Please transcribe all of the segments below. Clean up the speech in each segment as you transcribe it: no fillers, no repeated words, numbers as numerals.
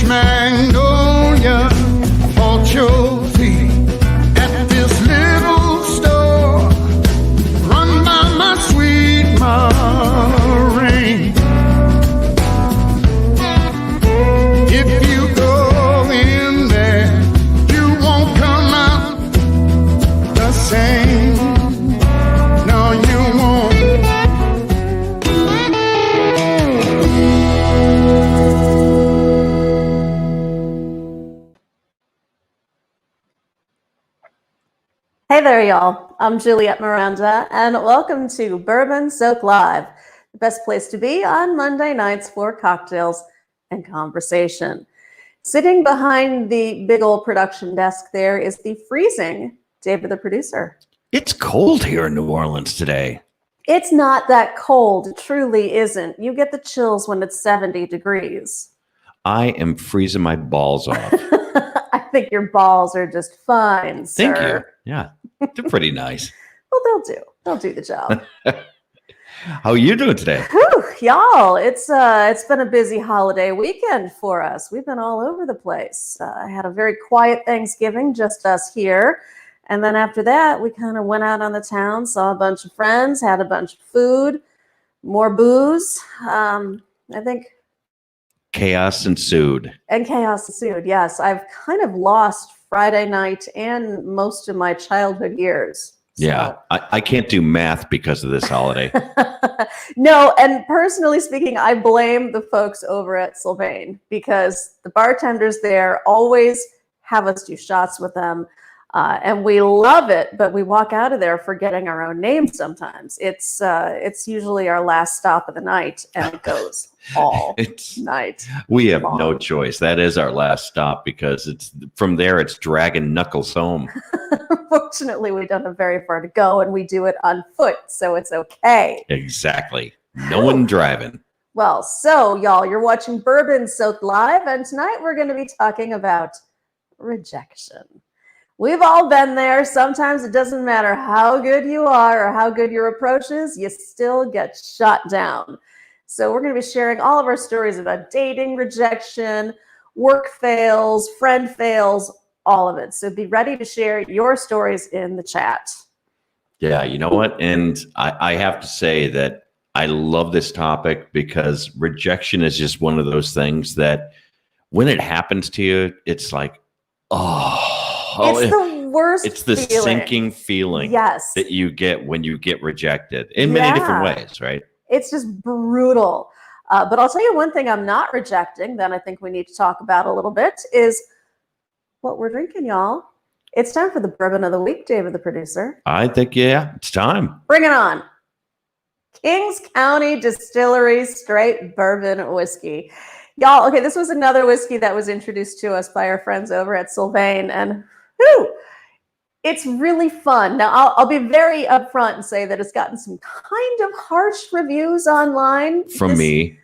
magnolia for your feet at this little store run by my sweet Maureen. If you go in there, you won't come out the same. No, you won't. Hey there, y'all. I'm Juliette Miranda, and welcome to Bourbon Soak Live, the best place to be on Monday nights for cocktails and conversation. Sitting behind the big old production desk there is the freezing David the producer. It's cold here in New Orleans today. It's not that cold. It truly isn't. You get the chills when it's 70 degrees. I am freezing my balls off. I think your balls are just fine, sir. Thank you. Yeah, they're pretty nice. Well, they'll do the job. How are you doing today? Whew, y'all, it's been a busy holiday weekend for us. We've been all over the place. I had a very quiet Thanksgiving, just us here. And then after that, we kind of went out on the town, saw a bunch of friends, had a bunch of food, more booze. I think Chaos ensued. And chaos ensued, yes. I've kind of lost Friday night and most of my childhood years. So. Yeah, I can't do math because of this holiday. No, and personally speaking, I blame the folks over at Sylvain because the bartenders there always have us do shots with them. And we love it, but we walk out of there forgetting our own names sometimes. It's usually our last stop of the night, and it goes all night. We have long. no choice. That is our last stop because it's from there. It's dragging knuckles home. Fortunately, we don't have very far to go, and we do it on foot, so it's okay. Exactly. No one driving. Well, so y'all, you're watching Bourbon Soak Live, and tonight we're going to be talking about rejection. We've all been there. Sometimes it doesn't matter how good you are or how good your approach is, you still get shot down. So we're going to be sharing all of our stories about dating, rejection, work fails, friend fails, all of it. So be ready to share your stories in the chat. Yeah, you know what? And I have to say that I love this topic because rejection is just one of those things that when it happens to you, it's like, it's the worst. It's the sinking feeling that you get when you get rejected in many different ways, right? It's just brutal. But I'll tell you one thing I'm not rejecting that I think we need to talk about a little bit is what we're drinking, y'all. It's time for the bourbon of the week, David, the producer. I think, yeah, it's time. Bring it on. Kings County Distillery straight bourbon whiskey. Y'all, okay, this was another whiskey that was introduced to us by our friends over at Sylvain, and it's really fun. Now, I'll be very upfront and say that it's gotten some kind of harsh reviews online. From me.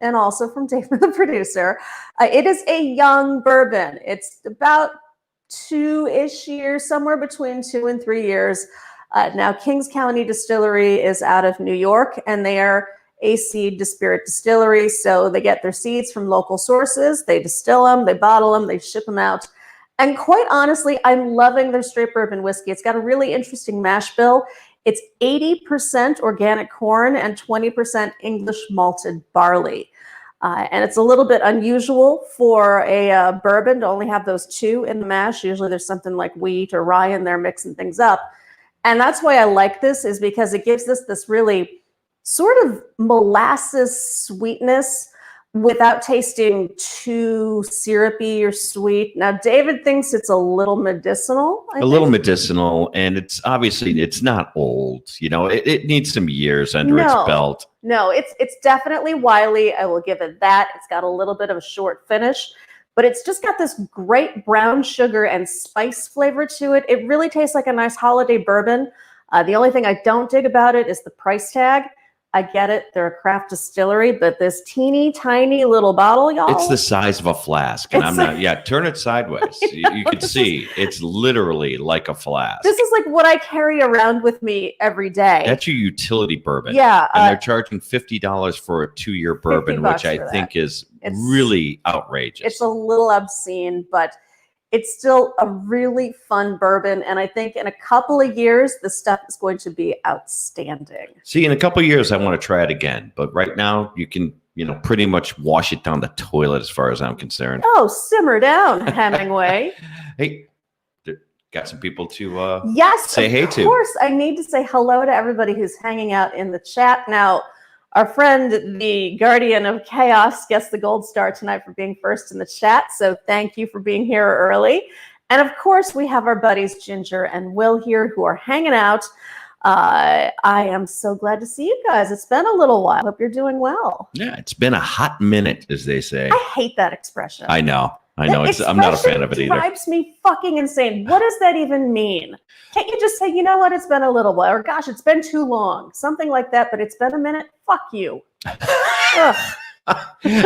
And also from David, the producer. It is a young bourbon. It's about 2-ish years, somewhere between 2 and 3 years. Now, Kings County Distillery is out of New York, and they are a seed to spirit distillery. So they get their seeds from local sources. They distill them, they bottle them, they ship them out. And quite honestly, I'm loving their straight bourbon whiskey. It's got a really interesting mash bill. It's 80% organic corn and 20% English malted barley. And it's a little bit unusual for a bourbon to only have those two in the mash. Usually there's something like wheat or rye in there mixing things up. And that's why I like this, is because it gives us this really sort of molasses sweetness without tasting too syrupy or sweet. Now, David thinks it's a little medicinal. I think. Little medicinal, and it's obviously, it's not old. You know, it needs some years under its belt. No, it's definitely Wiley. I will give it that. It's got a little bit of a short finish, but it's just got this great brown sugar and spice flavor to it. It really tastes like a nice holiday bourbon. The only thing I don't dig about it is the price tag. I get it. They're a craft distillery, but this teeny tiny little bottle, y'all. It's the size of a flask. And I'm not, turn it sideways. You can see it's literally like a flask. This is like what I carry around with me every day. That's your utility bourbon. Yeah. And they're charging $50 for a 2-year bourbon, which I think is It's really outrageous. It's a little obscene, but it's still a really fun bourbon. And I think in a couple of years, the stuff is going to be outstanding. See, in a couple of years, I want to try it again. But right now, you can, pretty much wash it down the toilet as far as I'm concerned. Oh, simmer down, Hemingway. Hey, got some people to yes, say hey to. Of course, I need to say hello to everybody who's hanging out in the chat. Now, our friend, the Guardian of Chaos, gets the gold star tonight for being first in the chat. So thank you for being here early. And of course, we have our buddies Ginger and Will here who are hanging out. I am so glad to see you guys. It's been a little while. Hope you're doing well. Yeah, it's been a hot minute, as they say. I hate that expression. I know. I'm not a fan of it either. It drives me fucking insane. What does that even mean? Can't you just say, you know what, it's been a little while, or gosh, it's been too long, something like that, but it's been a minute? Fuck you.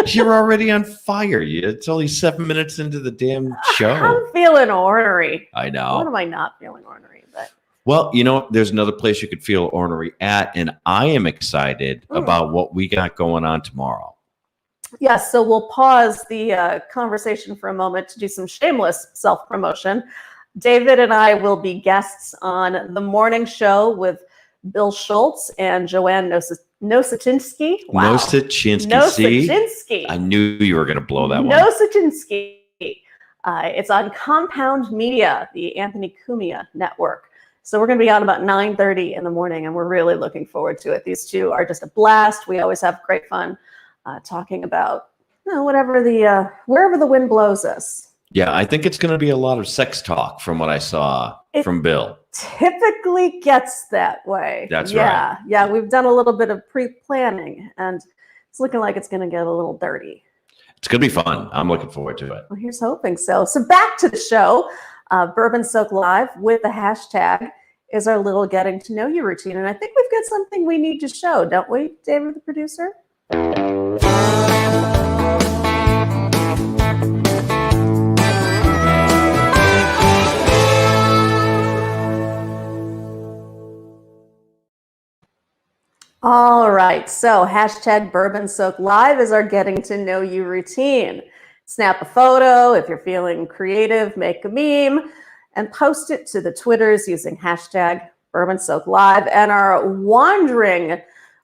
You're already on fire. It's only 7 minutes into the damn show. I'm feeling ornery. I know. What am I not feeling ornery? But well, there's another place you could feel ornery at, and I am excited about what we got going on tomorrow. Yes, so we'll pause the conversation for a moment to do some shameless self-promotion. David and I will be guests on the morning show with Bill Schultz and Joanne Nosatinsky. Wow. Nosatinsky. I knew you were going to blow that one. Nosatinsky. It's on Compound Media, the Anthony Cumia network. So we're going to be on about 9:30 in the morning, and we're really looking forward to it. These two are just a blast. We always have great fun talking about wherever the wind blows us. Yeah, I think it's going to be a lot of sex talk from what I saw from Bill. Typically gets that way. That's right. Yeah, we've done a little bit of pre-planning, and it's looking like it's going to get a little dirty. It's going to be fun. I'm looking forward to it. Well, here's hoping so. So back to the show. Bourbon Soak Live with the hashtag is our little getting to know you routine. And I think we've got something we need to show, don't we, David, the producer? All right, so hashtag Bourbon Soak Live is our getting to know you routine. Snap a photo. If you're feeling creative, make a meme and post it to the Twitters using hashtag Bourbon Soak Live. And our wandering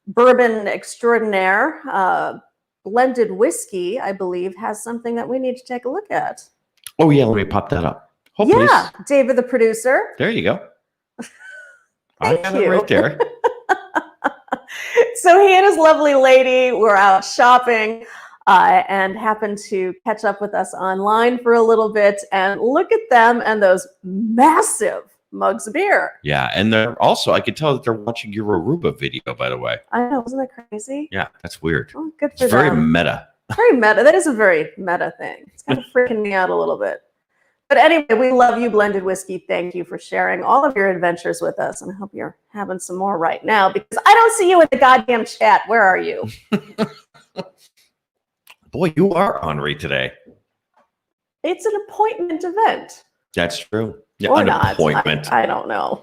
bourbon extraordinaire, blended whiskey, I believe, has something that we need to take a look at. Oh, yeah, let me pop that up. Yeah, please. David, the producer. There you go. I have it right there. So he and his lovely lady were out shopping and happened to catch up with us online for a little bit. And look at them and those massive mugs of beer. Yeah, and they're also, I could tell that they're watching your Aruba video, by the way. I know, isn't that crazy? Yeah, that's weird. Oh, good for them. It's very meta. Very meta. That is a very meta thing. It's kind of freaking me out a little bit. But anyway, we love you, Blended Whiskey. Thank you for sharing all of your adventures with us. And I hope you're having some more right now because I don't see you in the goddamn chat. Where are you? Boy, you are ornery today. It's an appointment event. That's true. Yeah, or an not. appointment. I don't know.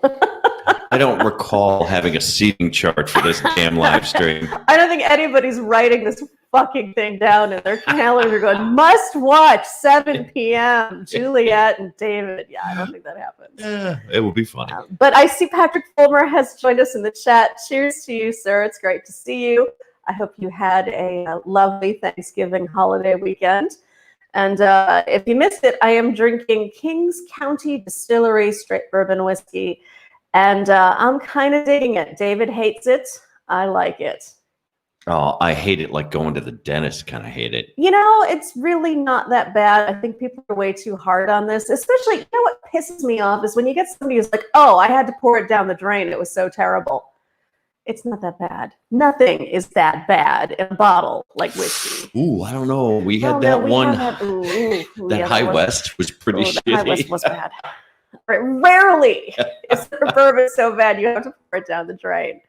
I don't recall having a seating chart for this damn live stream. I don't think anybody's writing this fucking thing down in their calendar going, must watch 7 p.m. Juliette and David. Yeah, I don't think that happens. Yeah, it will be funny. But I see Patrick Fulmer has joined us in the chat. Cheers to you, sir. It's great to see you. I hope you had a lovely Thanksgiving holiday weekend. And if you missed it, I am drinking Kings County Distillery straight bourbon whiskey. And I'm kind of digging it. David hates it. I like it. Oh, I hate it like going to the dentist, kind of hate it. It's really not that bad. I think people are way too hard on this, especially, what pisses me off is when you get somebody who's like, oh, I had to pour it down the drain. It was so terrible. It's not that bad. Nothing is that bad in a bottle like whiskey. Ooh, I don't know. We had that one. That High West was pretty shitty. High West was bad. Rarely is the bourbon so bad you have to pour it down the drain.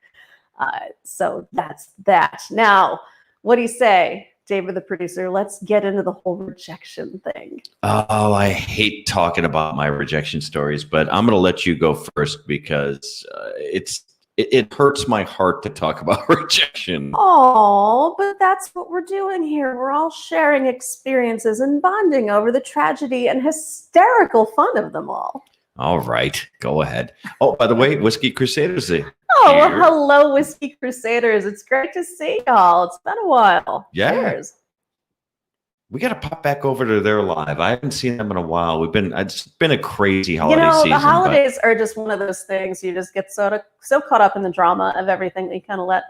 So that's that. Now, what do you say, David, the producer? Let's get into the whole rejection thing. Oh, I hate talking about my rejection stories, but I'm going to let you go first because it hurts my heart to talk about rejection. Oh, but that's what we're doing here. We're all sharing experiences and bonding over the tragedy and hysterical fun of them all. All right, go ahead. Oh, by the way, Whiskey Crusaders. Oh, well, hello, Whiskey Crusaders. It's great to see y'all. It's been a while. Yeah. Cheers. We got to pop back over to their live. I haven't seen them in a while. It's been a crazy holiday season. The holidays are just one of those things. You just get so caught up in the drama of everything that you kind of let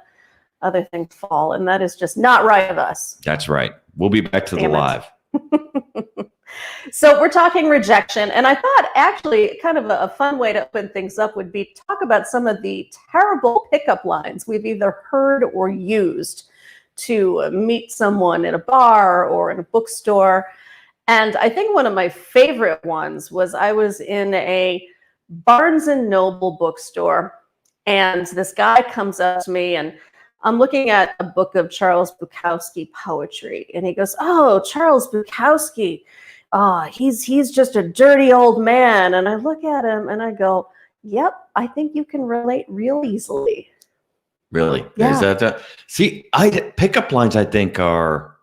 other things fall. And that is just not right of us. That's right. We'll be back to the live. So we're talking rejection. And I thought actually kind of a fun way to open things up would be to talk about some of the terrible pickup lines we've either heard or used to meet someone in a bar or in a bookstore. And I think one of my favorite ones was I was in a Barnes and Noble bookstore, and this guy comes up to me, and I'm looking at a book of Charles Bukowski poetry, and he goes, "Oh, Charles Bukowski, he's just a dirty old man." And I look at him and I go, "Yep, I think you can relate real easily." Really? Yeah. Is that see, pickup lines I think are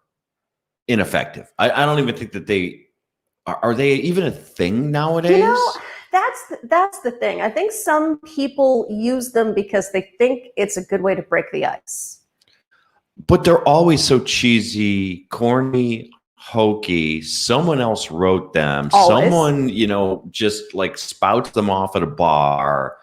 ineffective. I don't even think that they are they even a thing nowadays? You know, that's the thing. I think some people use them because they think it's a good way to break the ice. But they're always so cheesy, corny, hokey. Someone else wrote them. Always. Someone, just like spouts them off at a bar.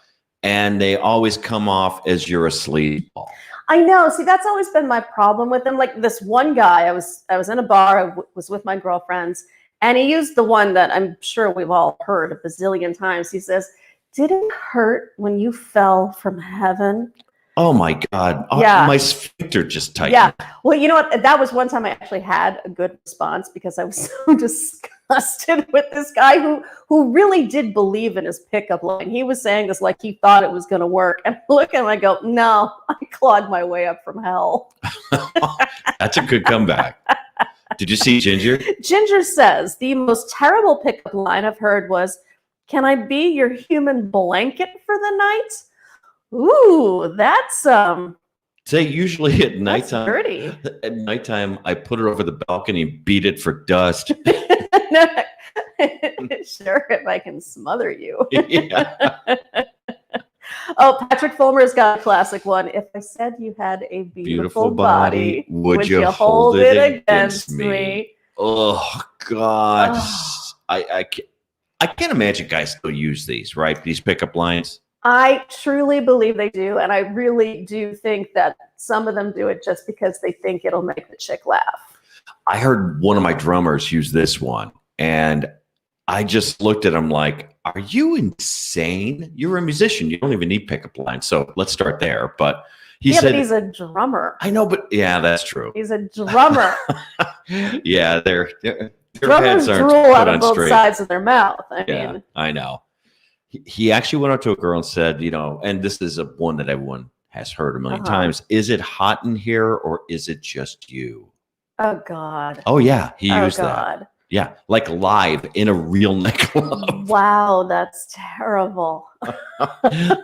And they always come off as you're a sleazeball. I know. See, that's always been my problem with them. Like this one guy, I was in a bar, I was with my girlfriends, and he used the one that I'm sure we've all heard a bazillion times. He says, "Did it hurt when you fell from heaven?" Oh my God. Yeah. My sphincter just tightened. Yeah. Well, you know what? That was one time I actually had a good response because I was so disgusted with this guy who really did believe in his pickup line. He was saying this like he thought it was going to work. And I look at him, I go, "No, I clawed my way up from hell." That's a good comeback. Did you see Ginger? Ginger says, "The most terrible pickup line I've heard was, 'Can I be your human blanket for the night?'" Ooh, that's Say usually at that's nighttime. dirty. At nighttime, I put it over the balcony, beat it for dust. Sure, if I can smother you. Yeah. Oh, Patrick Fulmer's got a classic one. "If I said you had a beautiful body, would you hold it against me?" Oh God. Oh. I can't imagine guys still use these, right? These pickup lines. I truly believe they do, and I really do think that some of them do it just because they think it'll make the chick laugh. I heard one of my drummers use this one, and I just looked at him like, "Are you insane? You're a musician. You don't even need pickup lines." So let's start there. But he said, but he's a drummer. I know, but yeah, that's true. He's a drummer. Yeah, their Drummers heads aren't drool put out on of both straight. sides of their mouth. I Yeah, mean, I know. He actually went up to a girl and said, and this is one that everyone has heard a million times. "Is it hot in here or is it just you?" oh God. Oh yeah, he used God. that. Yeah, like live in a real nightclub. Wow, that's terrible.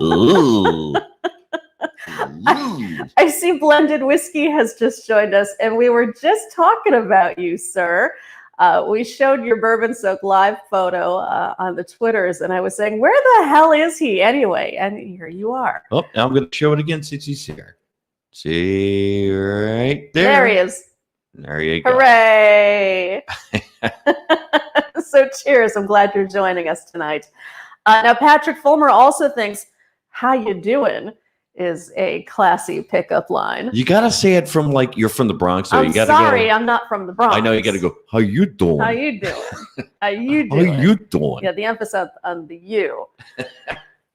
Ooh. Ooh. I see Blended Whiskey has just joined us, and we were just talking about you, sir. We showed your Bourbon Soak live photo on the Twitters, and I was saying, where the hell is he anyway? And here you are. Oh, now I'm going to show it again since he's here. See right there. There he is. There you go. Hooray. So cheers. I'm glad you're joining us tonight. Now, Patrick Fulmer also thinks, "How you doing?" is a classy pickup line. You got to say it from like you're from the Bronx. So I'm you gotta sorry, go, I'm not from the Bronx. I know you got to go, "How you doing? How you doing? How you How doing? you doing?" Yeah, the emphasis on the you.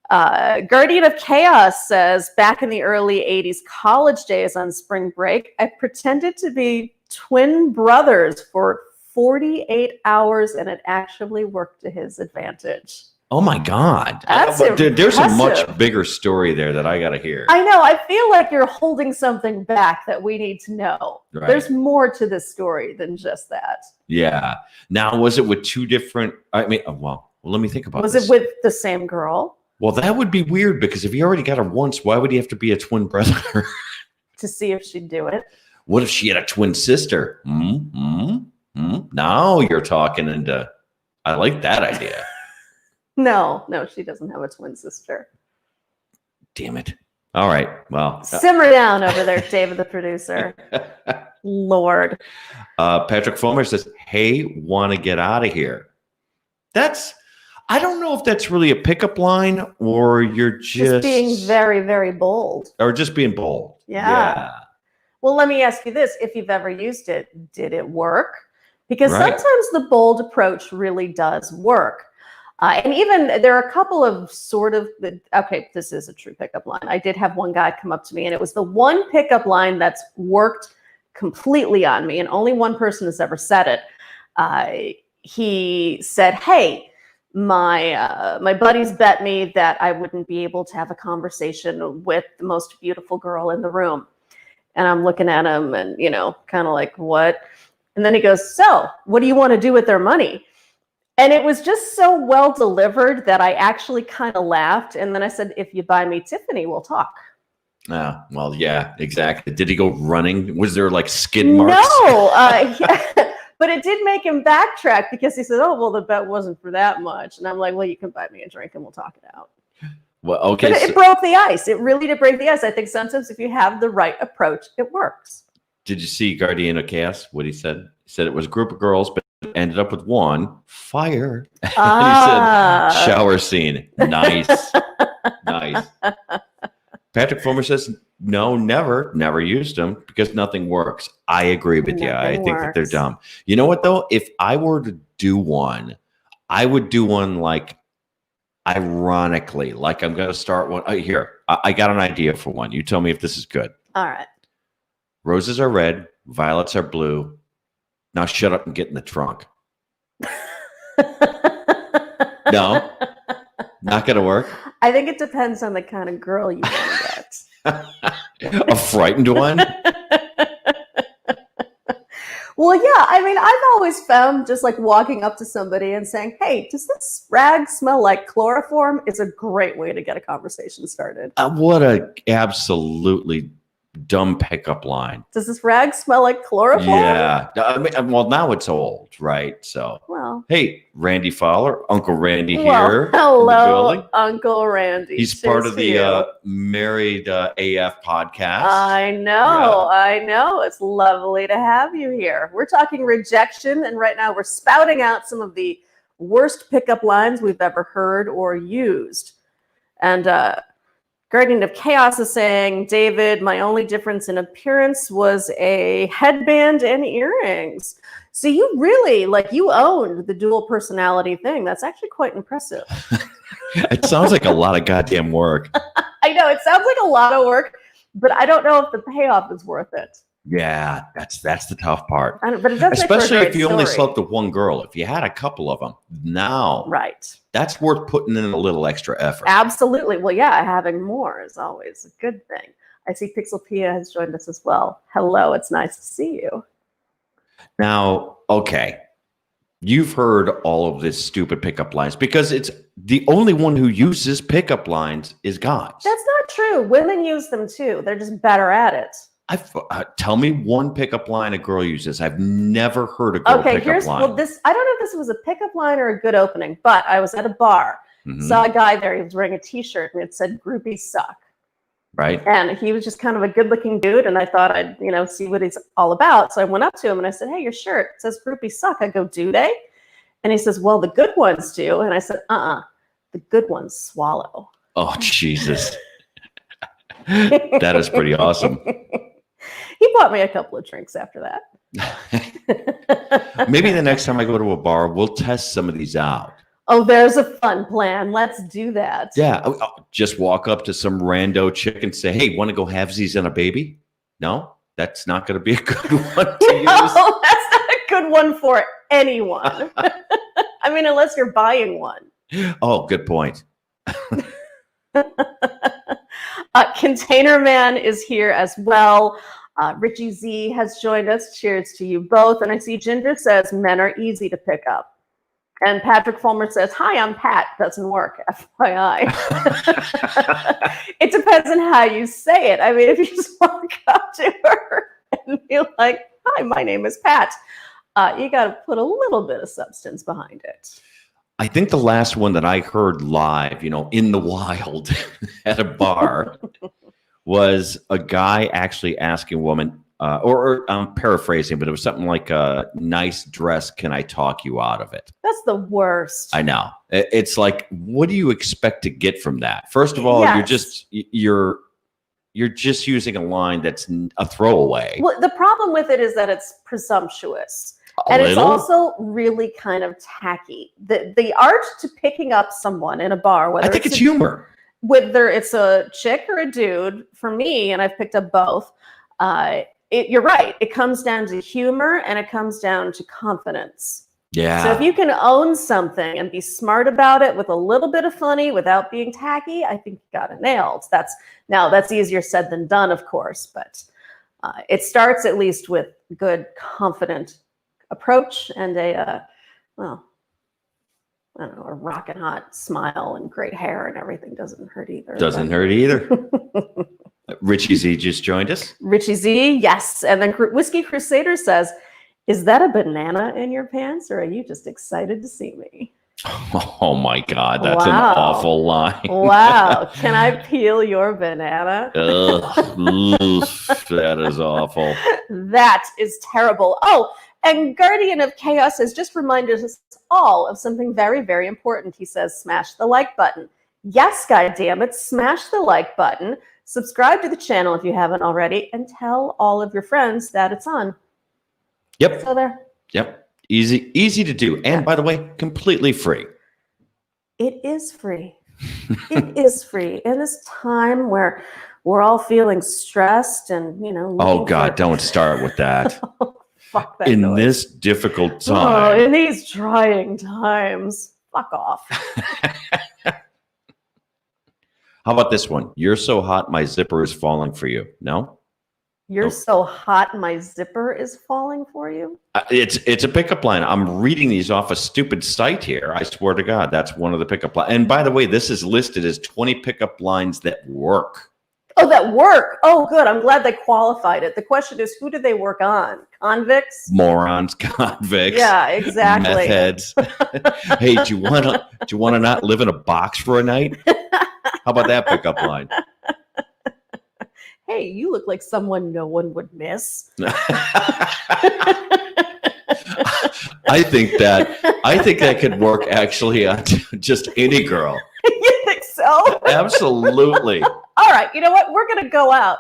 Guardian of Chaos says, "Back in the early 80s college days on spring break, I pretended to be twin brothers for 48 hours, and it actually worked to his advantage." Oh my God. That's There's a much impressive. bigger story there that I got to hear. I know. I feel like you're holding something back that we need to know. Right. There's more to this story than just that. Yeah. Now, was it with two different? Well, let me think about Was this. it with the same girl? Well, that would be weird because if he already got her once, why would he have to be a twin brother? To see if she'd do it. What if she had a twin sister? Now you're talking into. I like that idea. No, she doesn't have a twin sister. Damn it. All right. Well, simmer down over there, David, the producer. Lord. Patrick Fulmer says, "Hey, want to get out of here?" I don't know if that's really a pickup line or you're just being very, very bold. Or just being bold. Yeah. Well, let me ask you this. If you've ever used it, did it work? Because sometimes the bold approach really does work. And even there are a couple of okay, this is a true pickup line. I did have one guy come up to me, and it was the one pickup line that's worked completely on me, and only one person has ever said it. He said, "Hey, my buddies bet me that I wouldn't be able to have a conversation with the most beautiful girl in the room." And I'm looking at him and, kind of like, what? And then he goes, "So what do you want to do with their money?" And it was just so well delivered that I actually kind of laughed. And then I said, "If you buy me Tiffany, we'll talk." Well, yeah, exactly. Did he go running? Was there like skid marks? No, but it did make him backtrack because he said, "Oh, well, the bet wasn't for that much." And I'm like, "Well, you can buy me a drink and we'll talk it out." Well, okay. But it broke the ice. It really did break the ice. I think sometimes if you have the right approach, it works. Did you see Guardian of Chaos? What he said? He said it was a group of girls, but ended up with one fire. And he said, "Shower scene." Nice. Nice. Patrick Fulmer says, "No, never used them because nothing works." I agree with you. I think that they're dumb. You know what, though? If I were to do one, I would do one like ironically. Like I'm going to start one. Here, I got an idea for one. You tell me if this is good. All right. Roses are red. Violets are blue. Now shut up and get in the trunk. No? Not going to work? I think it depends on the kind of girl you want to get. A frightened one? Well, yeah. I mean, I've always found just like walking up to somebody and saying, "Hey, does this rag smell like chloroform?" is a great way to get a conversation started. What a absolutely dumb pickup line. Does this rag smell like chloroform? Yeah. I mean, well, now it's old, right? So, well, hey, Randy Fowler, Uncle Randy here. Hello, Uncle Randy. He's part of the Married AF podcast. I know. It's lovely to have you here. We're talking rejection, and right now we're spouting out some of the worst pickup lines we've ever heard or used. And Guardian of Chaos is saying, "David, my only difference in appearance was a headband and earrings." So you really, you owned the dual personality thing. That's actually quite impressive. It sounds like a lot of goddamn work. I know, it sounds like a lot of work, but I don't know if the payoff is worth it. Yeah, that's the tough part. But it does, especially if you only slept with one girl. If you had a couple of them, now that's worth putting in a little extra effort. Absolutely. Well, yeah, having more is always a good thing. I see Pixel Pia has joined us as well. Hello, it's nice to see you. Now, okay, you've heard all of this stupid pickup lines because it's the only one who uses pickup lines is guys. That's not true. Women use them too. They're just better at it. Tell me one pickup line a girl uses. I've never heard a girl pickup line. Well, I don't know if this was a pickup line or a good opening, but I was at a bar, saw a guy there. He was wearing a T-shirt and it said "Groupies suck." Right. And he was just kind of a good-looking dude, and I thought I'd see what he's all about. So I went up to him and I said, "Hey, your shirt says "Groupies suck." I go, "Do they?" And he says, "Well, the good ones do." And I said, the good ones swallow. Oh, Jesus. That is pretty awesome. He bought me a couple of drinks after that. Maybe the next time I go to a bar, we'll test some of these out. Oh, there's a fun plan. Let's do that. Yeah. I'll just walk up to some rando chick and say, "Hey, want to go halvesies and a baby?" No, that's not going to be a good one to use. No, that's not a good one for anyone. I mean, unless you're buying one. Oh, good point. Container Man is here as well. Richie Z has joined us. Cheers to you both. And I see Ginger says men are easy to pick up. And Patrick Fulmer says, "Hi, I'm Pat." Doesn't work, FYI. It depends on how you say it. I mean, if you just walk up to her and be like, "Hi, my name is Pat," you got to put a little bit of substance behind it. I think the last one that I heard live, in the wild at a bar was a guy actually asking a woman, or I'm paraphrasing, but it was something like a nice dress. Can I talk you out of it? That's the worst. I know. It's like, what do you expect to get from that? First of all, Yes. you're just using a line that's a throwaway. Well, the problem with it is that it's presumptuous. A It's little? also really kind of tacky. The art to picking up someone in a bar, I think it's humor. whether it's a chick or a dude, for me, and I've picked up both, you're right. It comes down to humor and it comes down to confidence. Yeah. So if you can own something and be smart about it with a little bit of funny without being tacky, I think you got it nailed. That's easier said than done, of course, but it starts at least with good, confident approach and a rockin' hot smile and great hair and everything doesn't hurt either. Doesn't hurt either. Richie Z just joined us. Richie Z, yes. And then Whiskey Crusader says, "Is that a banana in your pants, or are you just excited to see me?" Oh my God, that's an awful line. Wow. Can I peel your banana? Ugh, that is awful. That is terrible. Oh, and Guardian of Chaos has just reminded us all of something very, very important. He says, smash the like button. Yes, goddammit, smash the like button. Subscribe to the channel if you haven't already, and tell all of your friends that it's on. Yep. So there. Yep. Easy to do. And by the way, completely free. It is free. It is free. In this time where we're all feeling stressed and, Oh God, don't start with that. Fuck that in noise. This difficult Oh, time. in these trying times. Fuck off. How about this one? You're so hot, my zipper is falling for you. No? You're so hot, my zipper is falling for you. It's a pickup line. I'm reading these off a stupid site here. I swear to God, that's one of the pickup lines. And by the way, this is listed as 20 pickup lines that work. Oh, that work. Oh, good. I'm glad they qualified it. The question is, who do they work on? Convicts? Morons, convicts. Yeah, exactly. Meth heads. Hey, do you want to not live in a box for a night? How about that pickup line? Hey, you look like someone no one would miss. I think that could work actually on just any girl. You think so? Absolutely. All right. You know what? We're going to go out.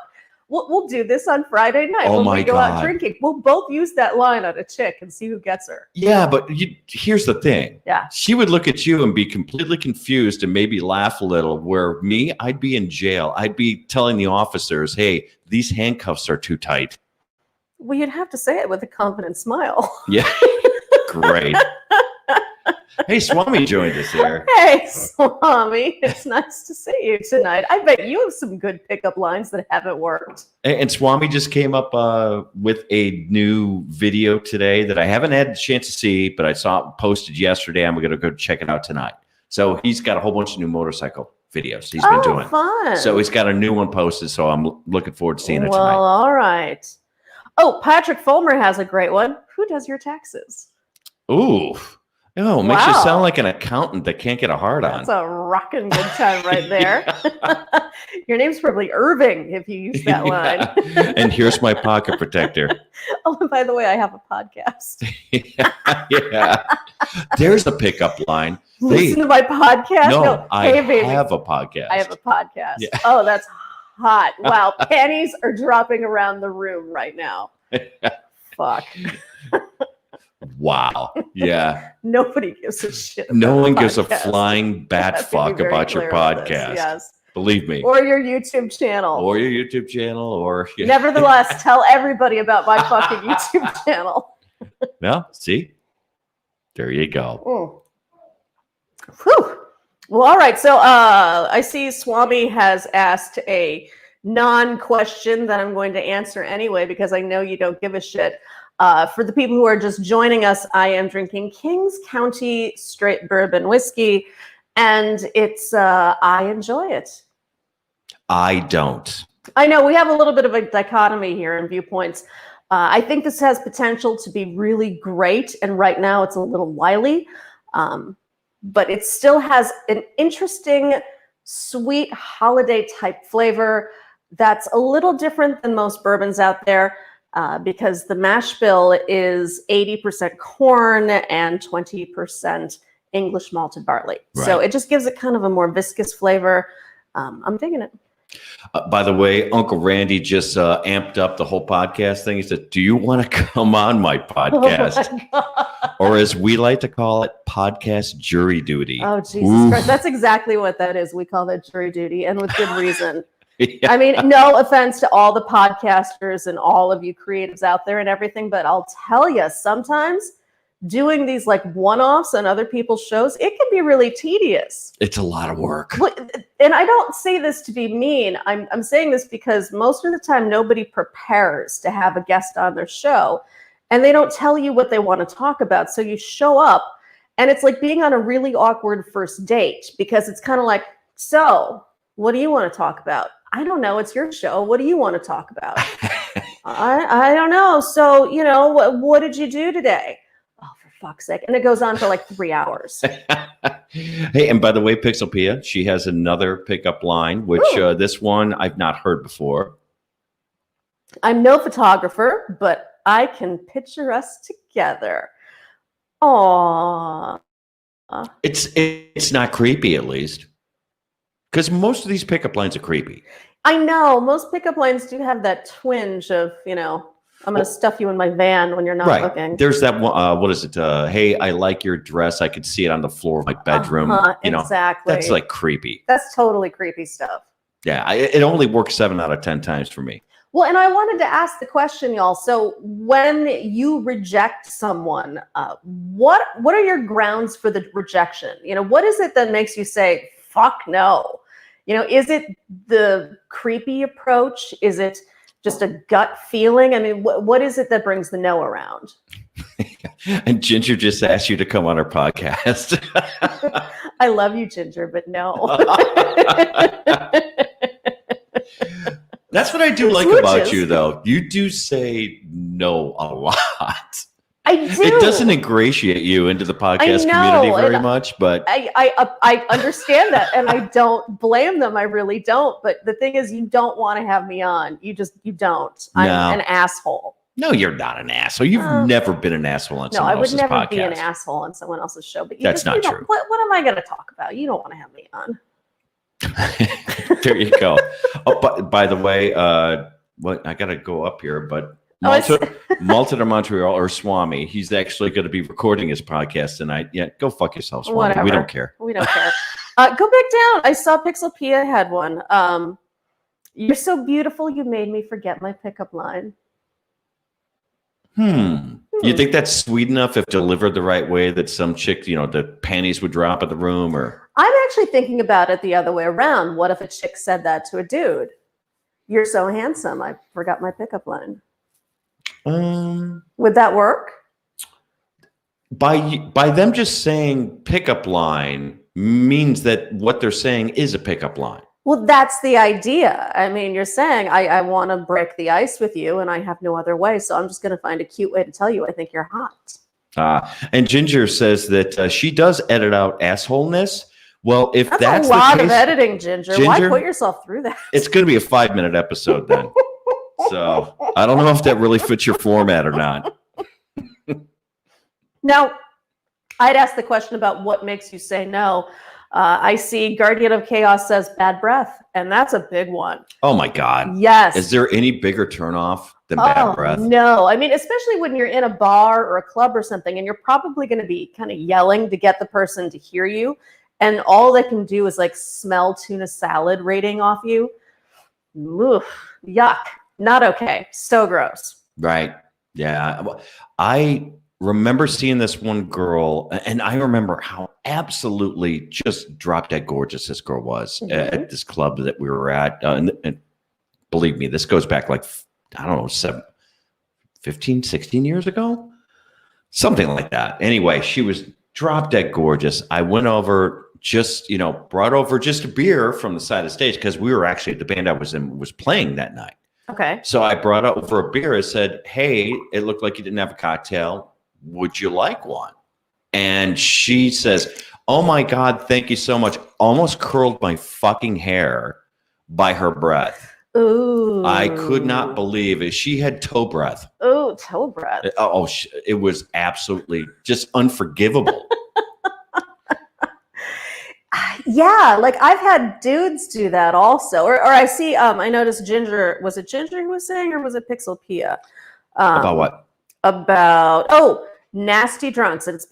We'll do this on Friday night. Oh when my we go out God. drinking. We'll both use that line on a chick and see who gets her. Yeah, but here's the thing. Yeah. She would look at you and be completely confused and maybe laugh a little, where me, I'd be in jail. I'd be telling the officers, hey, these handcuffs are too tight. Well, you'd have to say it with a confident smile. Yeah. Great. Hey, Swami joined us here. Hey, Swami. It's nice to see you tonight. I bet you have some good pickup lines that haven't worked. And Swami just came up with a new video today that I haven't had a chance to see, but I saw it posted yesterday. I'm going to go check it out tonight. So he's got a whole bunch of new motorcycle videos he's been doing. Fun. So he's got a new one posted, so I'm looking forward to seeing it tonight. Well, all right. Oh, Patrick Fulmer has a great one. Who does your taxes? Ooh. Oh, makes you Wow. sound like an accountant that can't get a hard on. That's a rockin' good time right there. Your name's probably Irving if you use that line. Yeah. And here's my pocket protector. Oh, and by the way, I have a podcast. Yeah. There's a pickup line. Listen to my podcast? No, I hey, baby. have a podcast. I have a podcast. Yeah. Oh, that's hot. Wow. Panties are dropping around the room right now. Fuck. Wow. Yeah. Nobody gives a shit. No about one gives a podcasts. flying bat Let's be fuck very about your clear about this, podcast. Yes. Believe me. Or your YouTube channel. Or your YouTube channel, or Nevertheless, tell everybody about my fucking YouTube channel. No, see? There you go. Whew. Well, all right. So I see Swami has asked a non-question that I'm going to answer anyway, because I know you don't give a shit. For the people who are just joining us, I am drinking Kings County Straight Bourbon Whiskey, and it's I enjoy it. I don't. I know we have a little bit of a dichotomy here in viewpoints. I think this has potential to be really great, and right now it's a little wily, but it still has an interesting, sweet holiday type flavor that's a little different than most bourbons out there, because the mash bill is 80% corn and 20% English malted barley. Right. So it just gives it kind of a more viscous flavor. I'm digging it. By the way, Uncle Randy just amped up the whole podcast thing. He said, "Do you want to come on my podcast?" Oh my or as we like to call it, podcast jury duty. Oh, Jesus Christ. That's exactly what that is. We call that jury duty, and with good reason. Yeah. I mean, no offense to all the podcasters and all of you creatives out there and everything, but I'll tell you, sometimes doing these like one-offs on other people's shows, it can be really tedious. It's a lot of work. And I don't say this to be mean. I'm saying this because most of the time nobody prepares to have a guest on their show, and they don't tell you what they want to talk about. So you show up, and it's like being on a really awkward first date, because it's kind of like, so what do you want to talk about? I don't know. It's your show. What do you want to talk about? I don't know. So, what did you do today? Oh, for fuck's sake. And it goes on for like 3 hours. Hey, and by the way, Pixelpia, she has another pickup line, which this one I've not heard before. I'm no photographer, but I can picture us together. Aww. It's not creepy, at least. Because most of these pickup lines are creepy. I know. Most pickup lines do have that twinge of, I'm going to stuff you in my van when you're not looking. There's that one, what is it? Hey, I like your dress. I could see it on the floor of my bedroom. Exactly. That's like creepy. That's totally creepy stuff. Yeah, it only works 7 out of 10 times for me. Well, and I wanted to ask the question, y'all. So when you reject someone, what are your grounds for the rejection? What is it that makes you say, fuck no? Is it the creepy approach? Is it just a gut feeling? I mean, what is it that brings the no around? And Ginger just asked you to come on our podcast. I love you, Ginger, but no. That's what I do like about you, though. You do say no a lot. I do. It doesn't ingratiate you into the podcast community very much, but I understand that, and I don't blame them. I really don't. But the thing is, you don't want to have me on. You don't. I'm an asshole. No, you're not an asshole. You've never been an asshole on someone else's podcast. No, I would never be an asshole on someone else's show. But that's not true. What am I going to talk about? You don't want to have me on. There you go. Oh, by the way, I got to go up here, but Malted or Montreal or Swami, he's actually going to be recording his podcast tonight. Yeah, go fuck yourself, Swami. Whatever. We don't care. We don't care. Go back down. I saw Pixelpia had one. You're so beautiful, you made me forget my pickup line. You think that's sweet enough if delivered the right way that some chick, the panties would drop in the room? Or I'm actually thinking about it the other way around. What if a chick said that to a dude? You're so handsome, I forgot my pickup line. Would that work? By them just saying pickup line means that what they're saying is a pickup line. Well, that's the idea. I mean, you're saying I want to break the ice with you, and I have no other way. So I'm just going to find a cute way to tell you I think you're hot. And Ginger says that she does edit out assholeness. Well, if that's a lot of editing, Ginger. Why put yourself through that? It's going to be a 5-minute episode then. So I don't know if that really fits your format or not. Now, I'd ask the question about what makes you say no. I see Guardian of Chaos says bad breath, and that's a big one. Oh my God. Yes. Is there any bigger turnoff than bad breath? No. I mean, especially when you're in a bar or a club or something, and you're probably going to be kind of yelling to get the person to hear you. And all they can do is like smell tuna salad rating off you. Oof, yuck. Not okay. So gross. Right. Yeah. I remember seeing this one girl, and I remember how absolutely just drop dead gorgeous this girl was at this club that we were at. And believe me, this goes back like, I don't know, 15, 16 years ago, something like that. Anyway, she was drop dead gorgeous. I went over, just, brought over just a beer from the side of the stage, because we were actually, the band I was in was playing that night. Okay. So I brought over a beer. I said, hey, it looked like you didn't have a cocktail. Would you like one? And she says, oh my God, thank you so much. Almost curled my fucking hair by her breath. Ooh. I could not believe it. She had toe breath. Ooh, toe breath. Oh, it was absolutely just unforgivable. Yeah, like I've had dudes do that also. Or I see, I noticed Ginger, was it Ginger who was saying, or was it Pixel Pia? About what? About, nasty drunks. And it's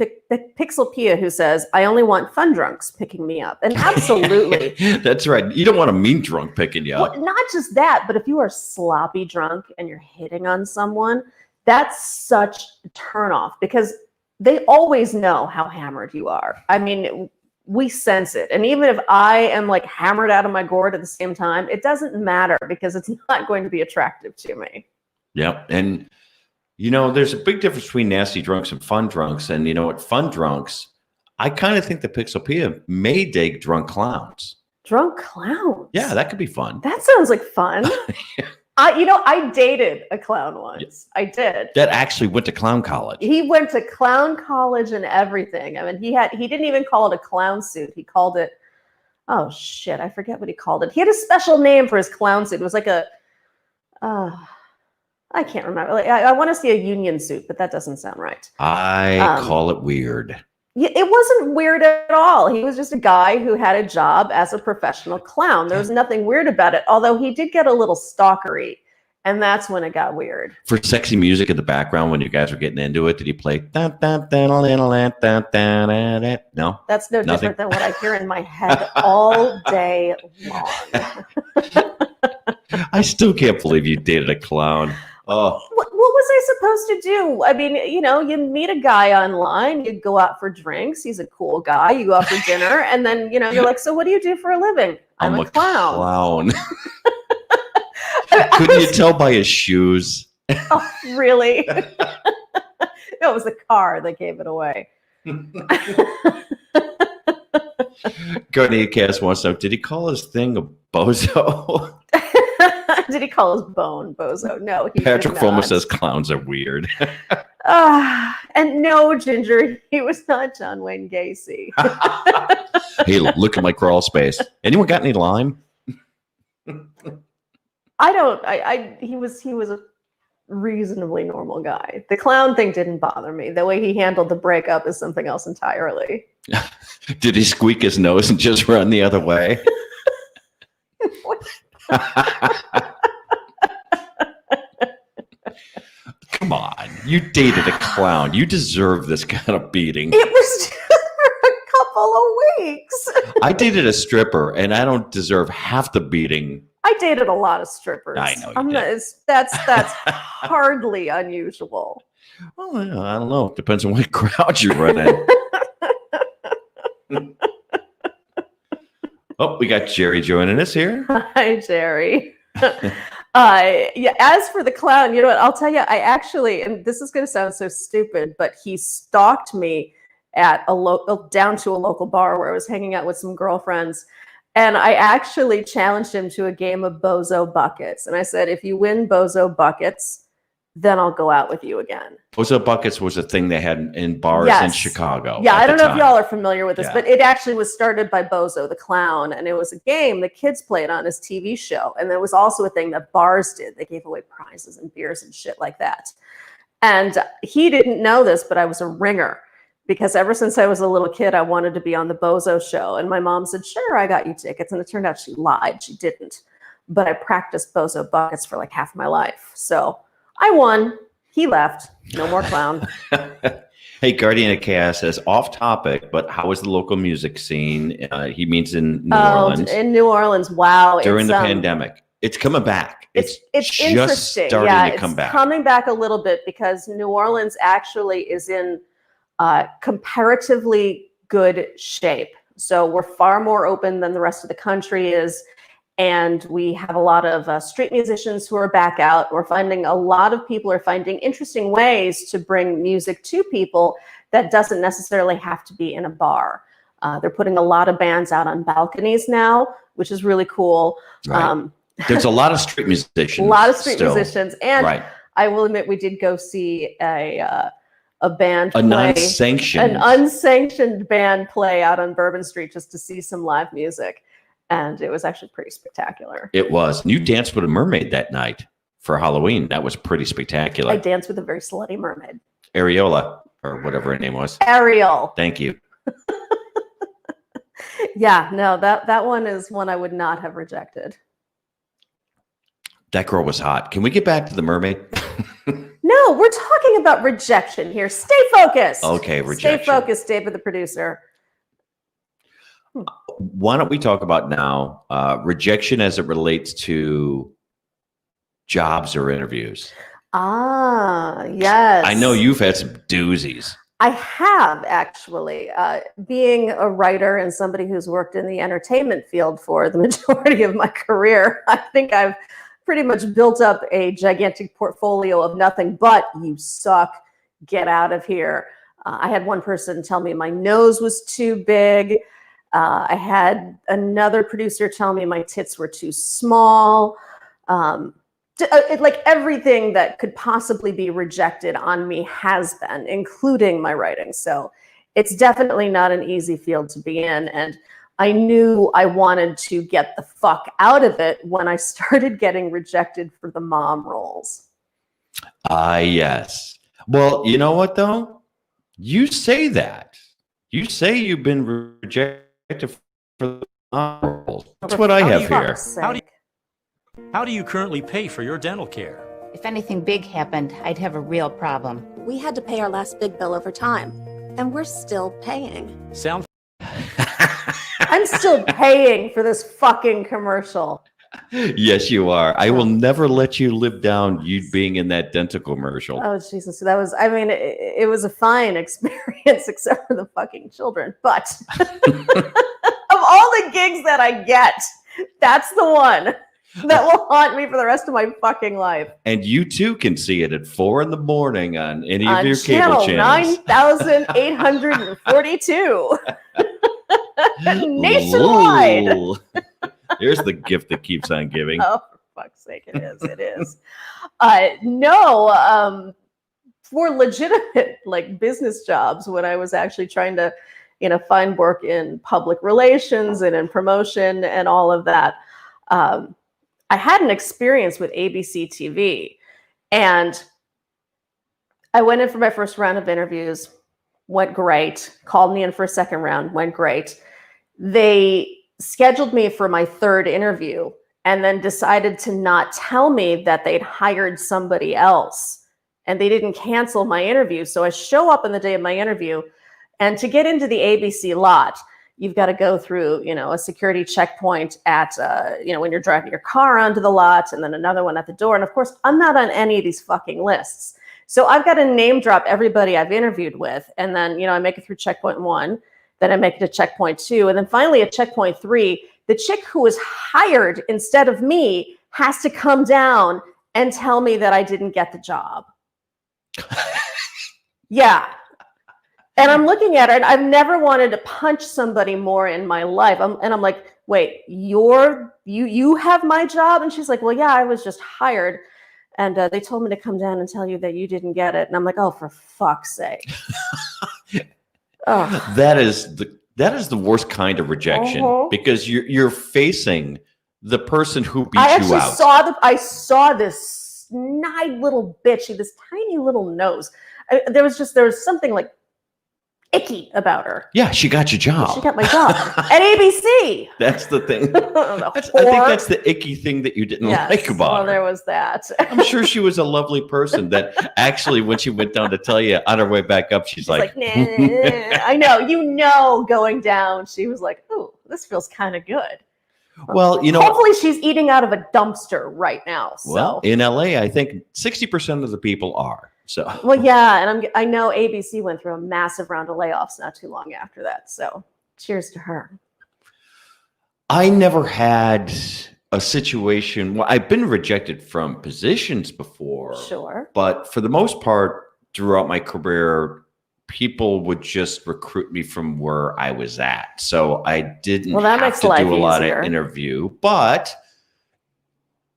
Pixel Pia who says, I only want fun drunks picking me up. And absolutely. That's right. You don't want a mean drunk picking you up. Well, not just that, but if you are sloppy drunk and you're hitting on someone, that's such a turnoff, because they always know how hammered you are. I mean, we sense it. And even if I am like hammered out of my gourd at the same time, it doesn't matter, because it's not going to be attractive to me. Yep. And, there's a big difference between nasty drunks and fun drunks. And what? Fun drunks, I kind of think the Pixelpia may dig drunk clowns. Drunk clowns? Yeah, that could be fun. That sounds like fun. I dated a clown once. I did. That actually went to clown college. He went to clown college and everything. I mean, he didn't even call it a clown suit. He called it, oh shit, I forget what he called it. He had a special name for his clown suit. It was like I can't remember. Like, I want to see a union suit, but that doesn't sound right. I call it weird. It wasn't weird at all. He was just a guy who had a job as a professional clown. There was nothing weird about it, although he did get a little stalkery, and that's when it got weird. For sexy music in the background when you guys were getting into it, did he play? No? That's no different than what I hear in my head all day long. I still can't believe you dated a clown. Oh. What was I supposed to do? I mean, you meet a guy online, you go out for drinks. He's a cool guy. You go out for dinner, and then, you're like, so what do you do for a living? I'm a clown. Couldn't you tell by his shoes? Oh, really? No, it was the car that gave it away. Garnier Cass wants to know, did he call his thing a bozo? Did he call his bone bozo? No, he Patrick did Fulmer not. says clowns are weird. And no, Ginger, he was not John Wayne Gacy. Hey, look at my crawl space. Anyone got any lime? He was a reasonably normal guy. The clown thing didn't bother me. The way he handled the breakup is something else entirely. Did he squeak his nose and just run the other way? Come on, you dated a clown. You deserve this kind of beating. It was just for a couple of weeks. I dated a stripper, and I don't deserve half the beating. I dated a lot of strippers. I know you did. That's hardly unusual. Well, I don't know. It depends on what crowd you run in. Oh, we got Jerry joining us here. Hi, Jerry. Yeah, as for the clown, you know what? I'll tell you, I actually, and this is going to sound so stupid, but he stalked me at down to a local bar where I was hanging out with some girlfriends. And I actually challenged him to a game of Bozo Buckets. And I said, if you win Bozo Buckets, then I'll go out with you again. Bozo Buckets was a thing they had in bars in Chicago. Yeah, I don't know if y'all are familiar with this, Yeah. but it actually was started by Bozo the Clown. And it was a game the kids played on his TV show. And there was also a thing that bars did. They gave away prizes and beers and shit like that. And he didn't know this, but I was a ringer. Because ever since I was a little kid, I wanted to be on the Bozo show. And my mom said, sure, I got you tickets. And it turned out she lied. She didn't. But I practiced Bozo Buckets for like half my life. So I won. He left. No more clown. Hey, Guardian of Chaos says, off topic, but how is the local music scene? He means in New Orleans. In New Orleans, wow. During the pandemic. It's coming back. It's just interesting. starting to come back. It's coming back a little bit because New Orleans actually is in comparatively good shape. So we're far more open than the rest of the country is. And we have a lot of street musicians who are back out. We're finding a lot of people are finding interesting ways to bring music to people that doesn't necessarily have to be in a bar. They're putting a lot of bands out on balconies now, which is really cool. Right. There's a lot of street musicians. A lot of street musicians. And right. I will admit, we did go see a band play. An unsanctioned band play out on Bourbon Street just to see some live music. And it was actually pretty spectacular. It was. And you danced with a mermaid that night for Halloween. That was pretty spectacular. I danced with a very slutty mermaid. Areola, or whatever her name was. Ariel. Thank you. Yeah, no, that one is one I would not have rejected. That girl was hot. Can we get back to the mermaid? No, we're talking about rejection here. Stay focused. Okay, rejection. Stay focused, David, the producer. Why don't we talk about now rejection as it relates to jobs or interviews? Ah, yes. I know you've had some doozies. I have, actually. Being a writer and somebody who's worked in the entertainment field for the majority of my career, I think I've pretty much built up a gigantic portfolio of nothing but "you suck, get out of here." I had one person tell me my nose was too big. I had another producer tell me my tits were too small. Like everything that could possibly be rejected on me has been, including my writing. So it's definitely not an easy field to be in. And I knew I wanted to get the fuck out of it when I started getting rejected for the mom roles. Yes. Well, you know what, though? You say that. You say you've been rejected for the mom roles. That's what I have here. How do you currently pay for your dental care? If anything big happened, I'd have a real problem. We had to pay our last big bill over time, and we're still paying. Sound I'm still paying for this fucking commercial. Yes, you are. I will never let you live down you being in that dental commercial. Oh, Jesus. That was, I mean, it was a fine experience, except for the fucking children. But of all the gigs that I get, that's the one that will haunt me for the rest of my fucking life. And you too can see it at 4 a.m. on any of your channel cable channels. 9842. Nationwide. Here's the gift that keeps on giving. Oh, for fuck's sake, it is. It is. No, for legitimate like business jobs, when I was actually trying to, find work in public relations and in promotion and all of that, I had an experience with ABC TV, and I went in for my first round of interviews, went great, called me in for a second round, went great. They scheduled me for my third interview and then decided to not tell me that they'd hired somebody else, and they didn't cancel my interview. So I show up on the day of my interview, and to get into the ABC lot, you've got to go through, a security checkpoint at, when you're driving your car onto the lot, and then another one at the door. And of course, I'm not on any of these fucking lists. So I've got to name drop everybody I've interviewed with. And then, I make it through checkpoint 1, then I make it to checkpoint 2. And then finally at checkpoint 3, the chick who was hired instead of me has to come down and tell me that I didn't get the job. Yeah. And I'm looking at her, and I've never wanted to punch somebody more in my life. I'm like, wait, you have my job? And she's like, well, yeah, I was just hired. And they told me to come down and tell you that you didn't get it. And I'm like, oh, for fuck's sake. Oh. That is the worst kind of rejection, because you're facing the person who beat you out. I saw this snide little bitch, she had this tiny little nose. There was something like icky about her. Yeah, she got your job. She got my job at ABC. That's the thing. I think that's the icky thing that you didn't like about her. There was that. I'm sure she was a lovely person that actually, when she went down to tell you on her way back up, she's like, nah. I know, going down, she was like, oh, this feels kind of good. Well, hopefully she's eating out of a dumpster right now. So. Well, in LA, I think 60% of the people are. So. Well, yeah, and I know ABC went through a massive round of layoffs not too long after that. So cheers to her. I never had a situation. Well, I've been rejected from positions before, Sure. but for the most part, throughout my career, people would just recruit me from where I was at. So I didn't Well, that have makes to life do a lot easier. of interview. But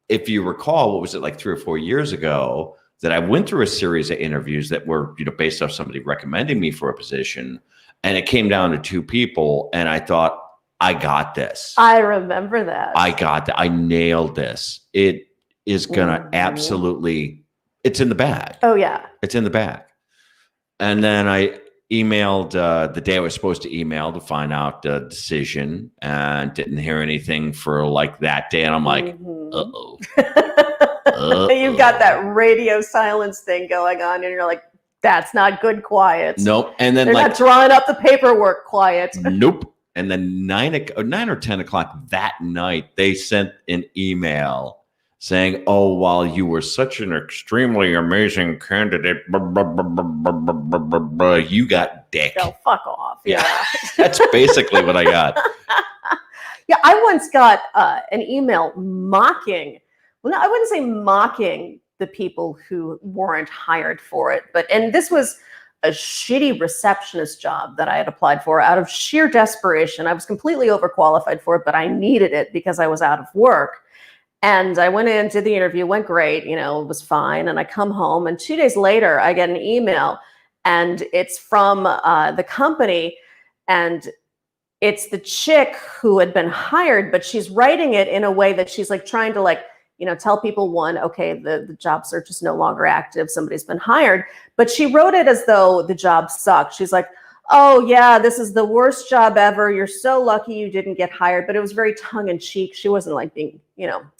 if you recall, what was it, like 3 or 4 years ago, that I went through a series of interviews that were, based off somebody recommending me for a position, and it came down to 2 people, and I thought, I got this. I remember that. I got that. I nailed this. It is gonna absolutely. It's in the bag. Oh yeah. It's in the bag. And then I emailed the day I was supposed to email to find out the decision, and didn't hear anything for like that day. And I'm like, uh-oh. You've got that radio silence thing going on, and you're like, that's not good quiet. Nope. And then They're not drawing up the paperwork quiet. Nope. And then 9 or 10 o'clock that night, they sent an email saying, oh, while you were such an extremely amazing candidate, you got dick. Oh, fuck off. Yeah. That's basically what I got. Yeah, I once got an email mocking, well, no, I wouldn't say mocking the people who weren't hired for it, and this was a shitty receptionist job that I had applied for out of sheer desperation. I was completely overqualified for it, but I needed it because I was out of work. And I went in, did the interview, went great, it was fine. And I come home, and 2 days later, I get an email, and it's from the company, and it's the chick who had been hired, but she's writing it in a way that she's like trying to tell people, one, okay, the job search is no longer active, somebody's been hired. But she wrote it as though the job sucked. She's like, oh yeah, this is the worst job ever. You're so lucky you didn't get hired. But it was very tongue in cheek. She wasn't like being,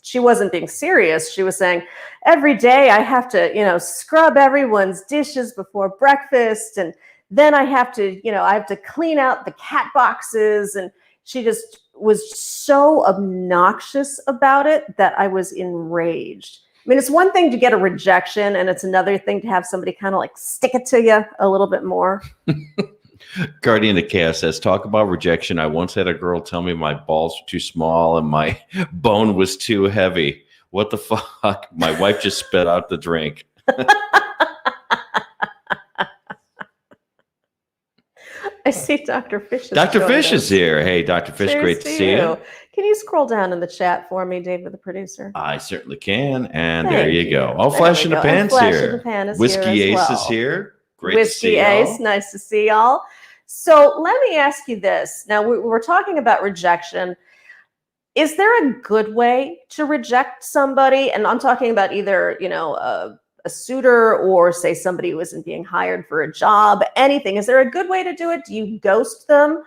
she wasn't being serious. She was saying, every day I have to, scrub everyone's dishes before breakfast. And then I have to, I have to clean out the cat boxes. And she just was so obnoxious about it that I was enraged. I mean, it's one thing to get a rejection, and it's another thing to have somebody kind of like stick it to you a little bit more. Guardian of Chaos says, talk about rejection. I once had a girl tell me my balls were too small and my bone was too heavy. What the fuck? My wife just spit out the drink. I see Dr. Fish. Dr. Fish is here. Hey, Dr. Fish, great to see you. Can you scroll down in the chat for me, David, the producer? I certainly can. And Thank there you go. Oh, There Flash in we the go. And Pan's Flash here. in the Pan is Whiskey here as Ace well. is here. Great Whiskey to see Ace, y'all. nice to see y'all. So let me ask you this. Now, we're talking about rejection. Is there a good way to reject somebody? And I'm talking about either, a suitor or say somebody who isn't being hired for a job, anything. Is there a good way to do it? Do you ghost them?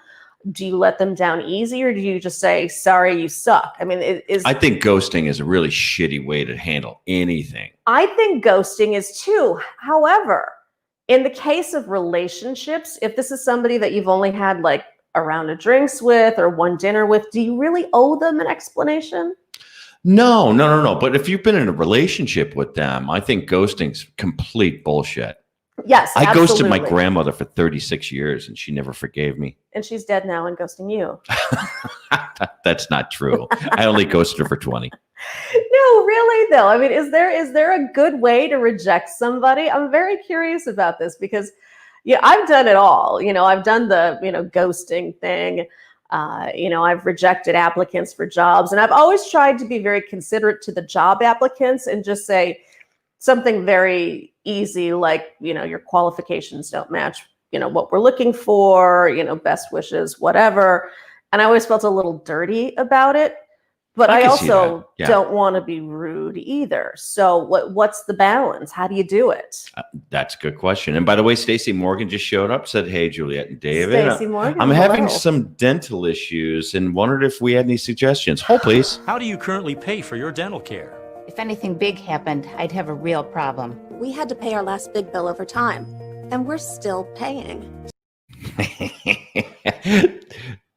Do you let them down easy, or do you just say, sorry, you suck? I mean, I think ghosting is a really shitty way to handle anything. I think ghosting is too. However, in the case of relationships, if this is somebody that you've only had like a round of drinks with or one dinner with, do you really owe them an explanation? No. But if you've been in a relationship with them, I think ghosting's complete bullshit. Yes, I ghosted my absolutely. grandmother for 36 years and she never forgave me. And she's dead now and ghosting you. That's not true. I only ghosted her for 20. No, really though. I mean, is there a good way to reject somebody? I'm very curious about this because I've done it all. I've done the, ghosting thing. I've rejected applicants for jobs, and I've always tried to be very considerate to the job applicants and just say something very easy, like, your qualifications don't match, what we're looking for, best wishes, whatever. And I always felt a little dirty about it, but I can see also that. Yeah. don't want to be rude either. So what's the balance? How do you do it? That's a good question. And by the way, Stacey Morgan just showed up, said, hey, Juliette and David. Stacey Morgan, I'm having hello. some dental issues and wondered if we had any suggestions. Hold, please. How do you currently pay for your dental care? If anything big happened, I'd have a real problem. We had to pay our last big bill over time, and we're still paying.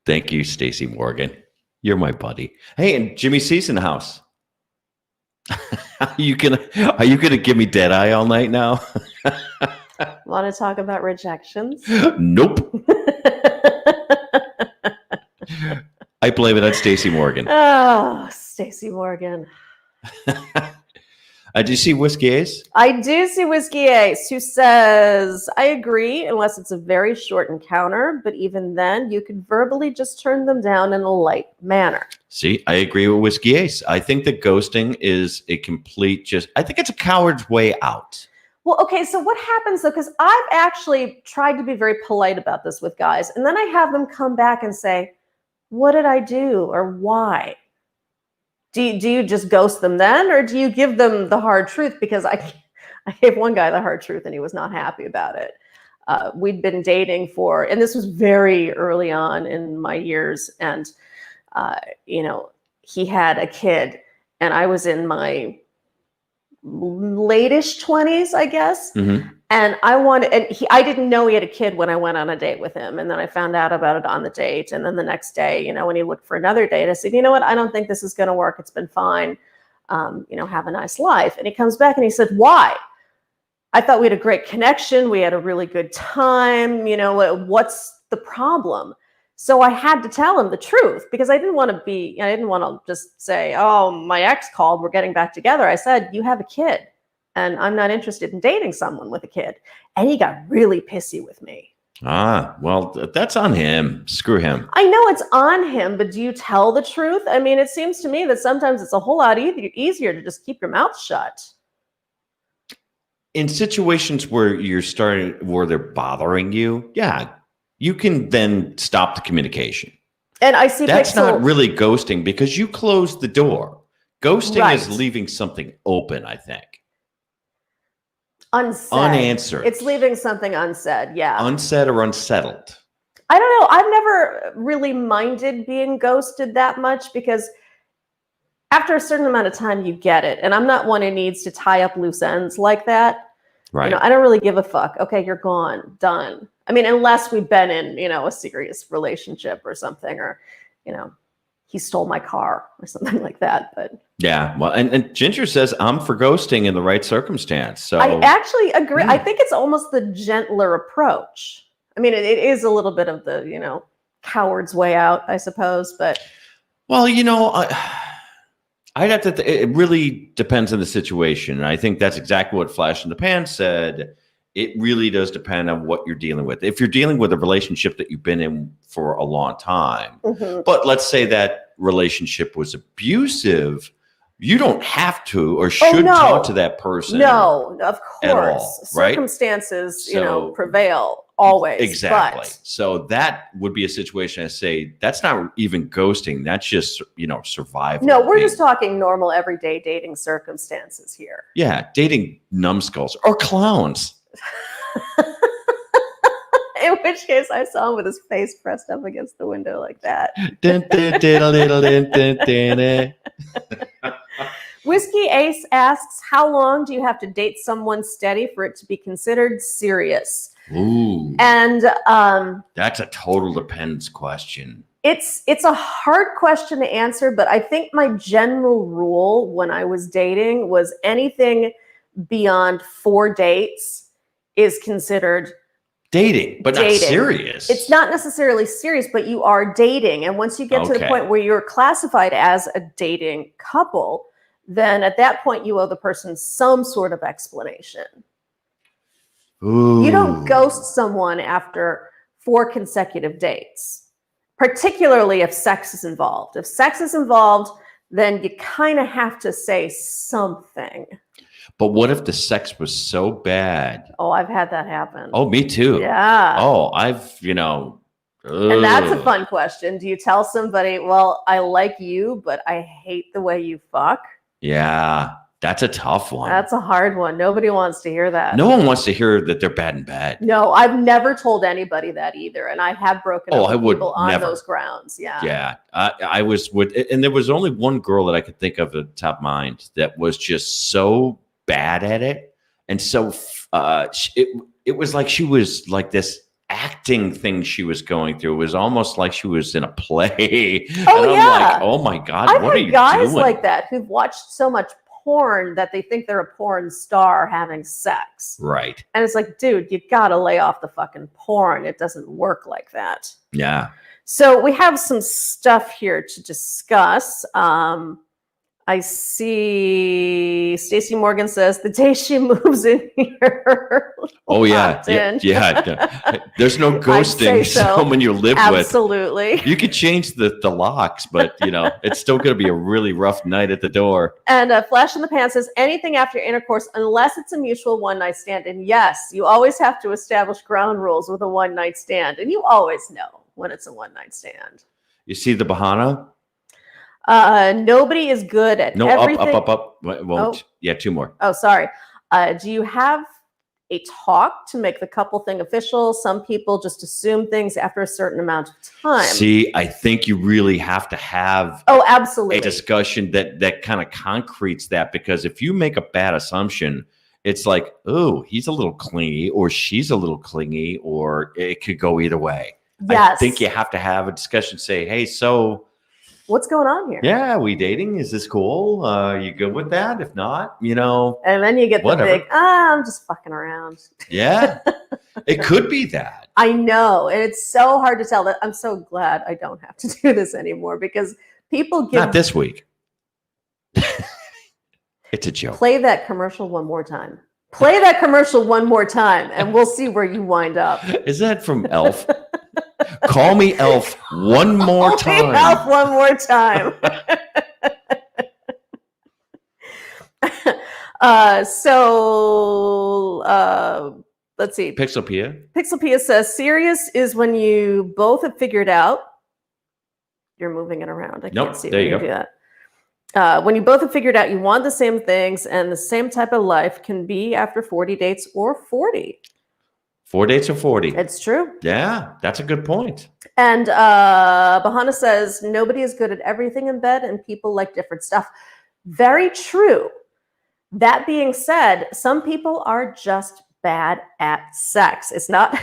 Thank you, Stacey Morgan. You're my buddy. Hey, and Jimmy C's in the house. Are you gonna give me dead eye all night now? Want to talk about rejections? Nope. I blame it on Stacey Morgan. Oh, Stacey Morgan. Do you see Whiskey Ace? I do see Whiskey Ace, who says, I agree, unless it's a very short encounter, but even then, you could verbally just turn them down in a light manner. See, I agree with Whiskey Ace. I think that ghosting is a complete I think it's a coward's way out. Well, okay, so what happens though? Because I've actually tried to be very polite about this with guys, and then I have them come back and say, what did I do or why? Do you just ghost them then, or do you give them the hard truth? Because I gave one guy the hard truth and he was not happy about it. We'd been dating and this was very early on in my years, and he had a kid, and I was in my late-ish 20s, I guess. Mm-hmm. And I didn't know he had a kid when I went on a date with him. And then I found out about it on the date. And then the next day, when he looked for another date, I said, you know what? I don't think this is going to work. It's been fine. Have a nice life. And he comes back and he said, why? I thought we had a great connection. We had a really good time. What's the problem? So I had to tell him the truth, because I didn't want to just say, oh, my ex called, we're getting back together. I said, you have a kid, and I'm not interested in dating someone with a kid. And he got really pissy with me. Well, that's on him. Screw him. I know it's on him, but do you tell the truth? I mean, it seems to me that sometimes it's a whole lot easier to just keep your mouth shut. In situations where they're bothering you, yeah, you can then stop the communication. And I see that's not really ghosting, because you closed the door. Ghosting is leaving something open, I think. Unsaid. Unanswered. It's leaving something unsaid, yeah. Unsaid or unsettled. I don't know. I've never really minded being ghosted that much, because after a certain amount of time, you get it. And I'm not one who needs to tie up loose ends like that. Right. I don't really give a fuck. Okay, you're gone. Done. I mean, unless we've been in, a serious relationship or something, or, he stole my car or something like that. But yeah, well, and Ginger says, I'm for ghosting in the right circumstance. So I actually agree. I think it's almost the gentler approach. I mean, it is a little bit of the, coward's way out, I suppose. But well, I'd have to. It really depends on the situation. And I think that's exactly what Flash in the Pan said. It really does depend on what you're dealing with. If you're dealing with a relationship that you've been in for a long time, but let's say that relationship was abusive, you don't have to or should talk to that person. No, of course. At all, right? Circumstances, prevail always. Exactly. But so that would be a situation I say that's not even ghosting. That's just, survival. No, we're just talking normal, everyday dating circumstances here. Yeah, dating numbskulls or clowns. In which case, I saw him with his face pressed up against the window like that. Whiskey Ace asks, how long do you have to date someone steady for it to be considered serious? Ooh. And that's a total depends question. It's a hard question to answer, but I think my general rule when I was dating was anything beyond 4 dates is considered dating, but not serious. It's not necessarily serious, but you are dating. And once you get to the point where you're classified as a dating couple, then at that point you owe the person some sort of explanation. Ooh. You don't ghost someone after 4 consecutive dates, particularly if sex is involved. If sex is involved, then you kind of have to say something. But what if the sex was so bad? Oh, I've had that happen. Oh, me too. Yeah. Oh, I've, And that's a fun question. Do you tell somebody, well, I like you, but I hate the way you fuck? Yeah, that's a tough one. That's a hard one. Nobody wants to hear that. No one wants to hear that they're bad in bed. No, I've never told anybody that either. And I have broken up with people on those grounds. Yeah. Yeah. I was and there was only one girl that I could think of at the top of mind that was just so bad at it. And so it was like she was like this acting thing she was going through. It was almost like she was in a play. Oh, and I'm yeah. like, oh my God, I've what are had you guys doing? like that who've watched so much porn that they think they're a porn star having sex. Right. And it's like, dude, you gotta lay off the fucking porn. It doesn't work like that. Yeah. So we have some stuff here to discuss. I see Stacey Morgan says the day she moves in here. Oh yeah, locked in. yeah. There's no I'd say ghosting so. someone you live with. Absolutely. You could change the locks, but it's still going to be a really rough night at the door. And Flash in the Pan says anything after intercourse, unless it's a mutual one-night stand. And yes, you always have to establish ground rules with a one-night stand, and you always know when it's a one-night stand. You see the Bahana? Nobody is good at everything. Up. Won't. Oh. Yeah, 2 more. Oh, sorry. Do you have a talk to make the couple thing official? Some people just assume things after a certain amount of time. See, I think you really have to have absolutely a discussion that kind of concretes that, because if you make a bad assumption, it's like, oh, he's a little clingy or she's a little clingy, or it could go either way. Yes. I think you have to have a discussion, say, hey, so what's going on here? yeah, we dating? Is this cool? You good with that? If not, And then you get whatever. the big, I'm just fucking around. Yeah, it could be that. I know. And it's so hard to tell. That I'm so glad I don't have to do this anymore, because people give. Not this week. It's a joke. Play that commercial one more time. Play that commercial one more time, and we'll see where you wind up. Is that from Elf? Call me Elf one more Call me time. Elf one more time. Let's see. Pixelpia. Pixelpia says serious is when you both have figured out. You're moving it around. I Nope, can't see there when you do go. that. When you both have figured out you want the same things and the same type of life can be after 40 dates or 40. 4 dates or 40. It's true. Yeah, that's a good point. And Bahana says nobody is good at everything in bed and people like different stuff. Very true. That being said, some people are just bad at sex. It's not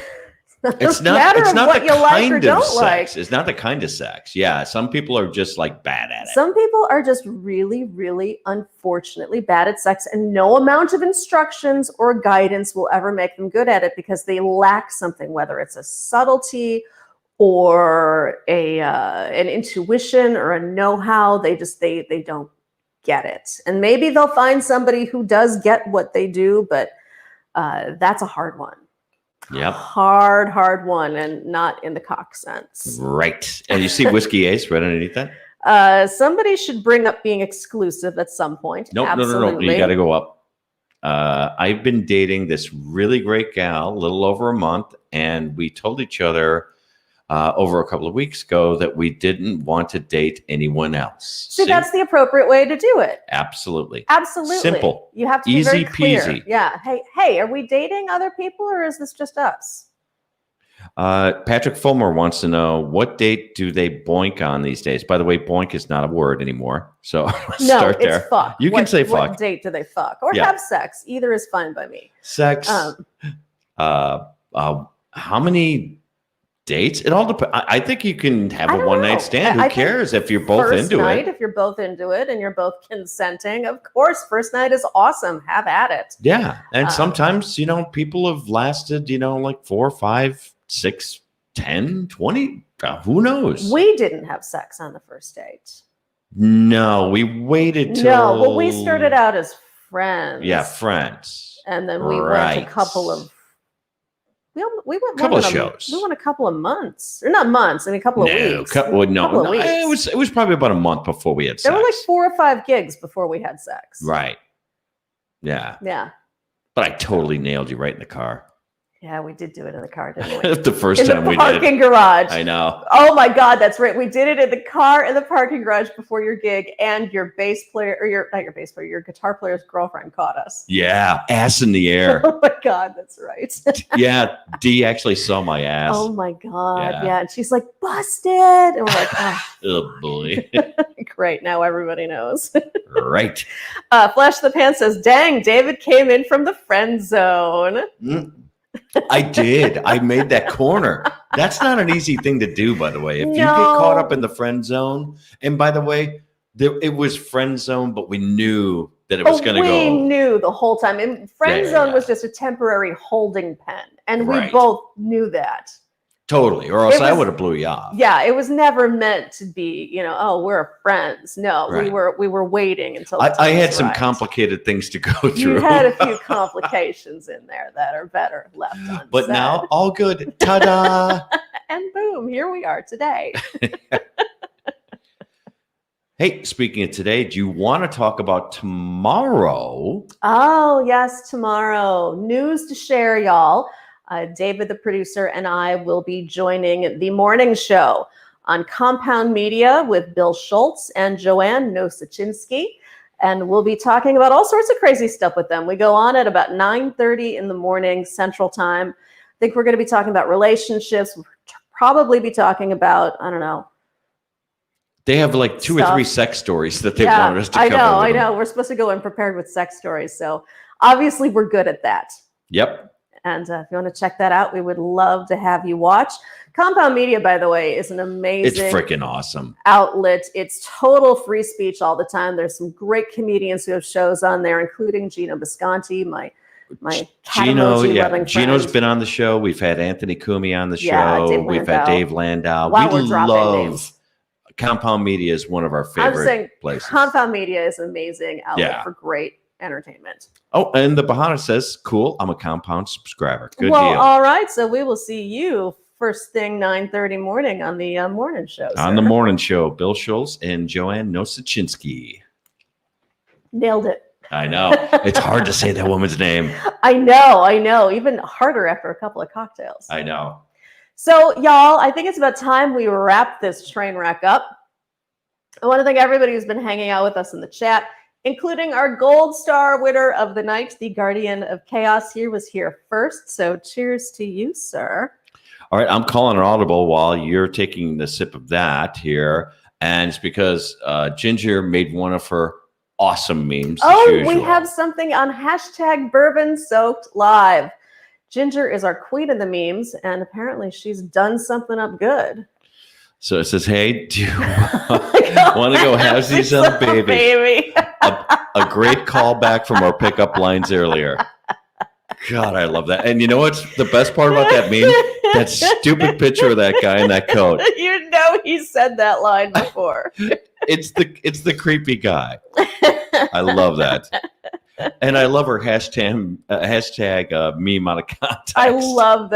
It's not what the you like or kind of don't sex. like. It's not the kind of sex. Yeah, some people are just like bad at it. Some people are just really, really unfortunately bad at sex, and no amount of instructions or guidance will ever make them good at it, because they lack something, whether it's a subtlety or an intuition or a know-how. They don't get it. And maybe they'll find somebody who does get what they do, but that's a hard one. Yep. Hard one, and not in the cock sense. Right. And you see Whiskey Ace right underneath that? Somebody should bring up being exclusive at some point. Nope, no. You got to go up. I've been dating this really great gal a little over a month, and we told each other over a couple of weeks ago that we didn't want to date anyone else. See, that's the appropriate way to do it. Absolutely. Absolutely. Simple. You have to be Easy very clear. peasy. Yeah. Hey, are we dating other people, or is this just us? Patrick Fulmer wants to know, what date do they boink on these days? By the way, boink is not a word anymore. So let's start there. It's fuck. You can say fuck. What date do they fuck? Or Yeah. have sex? Either is fine by me. Sex. How many dates? It all depends. I think you can have I a don't one-night know. stand. Who I think cares if you're both First into night, it? if you're both into it and you're both consenting, of course, first night is awesome. Have at it. Yeah. And sometimes, people have lasted, like 4, 5, 6, 10, 20. Who knows? We didn't have sex on the first date. No, we waited till. No, but we started out as friends. Yeah, friends. And then we went Right. a couple of. We went more Couple of than shows. We went a couple of months, or not months. I mean, a couple of weeks. No, Couple of weeks. it was probably about a month before we had sex. There were like 4 or 5 gigs before we had sex. Right. Yeah. Yeah. But I totally nailed you right in the car. Yeah, we did do it in the car, didn't we? The first In time the we did parking it. garage. I know. Oh my God, that's right. We did it in the car in the parking garage before your gig, and your bass player, or not your bass player, your guitar player's girlfriend caught us. Yeah. Ass in the air. Oh my God, that's right. Yeah. Dee actually saw my ass. Oh my God. Yeah. Yeah. And she's like, busted. And we're like, Oh, boy. great. Now everybody knows. Right. Flash the Pan says, dang, David came in from the friend zone. I did. I made that corner. That's not an easy thing to do, by the way. If you get No. caught up in the friend zone, and by the way, it was friend zone, but we knew that it was going to go. We knew the whole time. And friend Yeah. zone was just a temporary holding pen. And we Right. both knew that. Totally. Or else It I was- would have blew you off. Yeah, it was never meant to be, oh, we're friends. No, Right. we were waiting until the I time had was some right. complicated things to go through. You had a few complications in there that are better left unsaid. But now, all good. Ta-da! And boom, here we are today. Hey, speaking of today, do you want to talk about tomorrow? Oh, yes, tomorrow. News to share, y'all. David, the producer, and I will be joining the morning show on Compound Media with Bill Schultz and Joanne Nosachinski. And we'll be talking about all sorts of crazy stuff with them. We go on at about 9:30 in the morning Central Time. I think we're going to be talking about relationships. We'll probably be talking about, I don't know. They have like two or Stuff. three sex stories that they wanted us to cover. I with them. know. We're supposed to go in prepared with sex stories. So obviously we're good at that. Yep. And if you want to check that out, we would love to have you watch. Compound Media, by the way, is an It's amazing freaking awesome. outlet. It's total free speech all the time. There's some great comedians who have shows on there, including Gino Bisconti, my cat emoji loving Gino's friend. been on the show. We've had Anthony Kumi on the Yeah, show. Dave We've had Landau. Dave Landau. Wow, we we're dropping love names. Compound Media is one of our I'm favorite saying places. Compound Media is an amazing outlet Yeah. for great entertainment. Oh, and the Bahana says, cool, I'm a Compound subscriber. Good well, deal. all right. So we will see you first thing 9:30 morning on the morning show. On the sir. morning show, Bill Schultz and Joanne Nosachinski. Nailed it. I know. It's hard to say that woman's name. I know. Even harder after a couple of cocktails. I know. So, y'all, I think it's about time we wrap this train wreck up. I want to thank everybody who's been hanging out with us in the chat, including our gold star winner of the night, the Guardian of Chaos. He was here first. So cheers to you, sir. All right, I'm calling an audible while you're taking the sip of that here. And it's because Ginger made one of her awesome memes. as Oh, we usual. have something on hashtag Bourbon Soaked Live. Ginger is our queen of the memes, and apparently she's done something up good. So it says, hey, do you want to go have these on baby? A great callback from our pickup lines earlier. God, I love that. And you know what's the best part about that meme? That stupid picture of that guy in that coat. You know he said that line before. It's the creepy guy. I love that. And I love her hashtag meme out of context. I love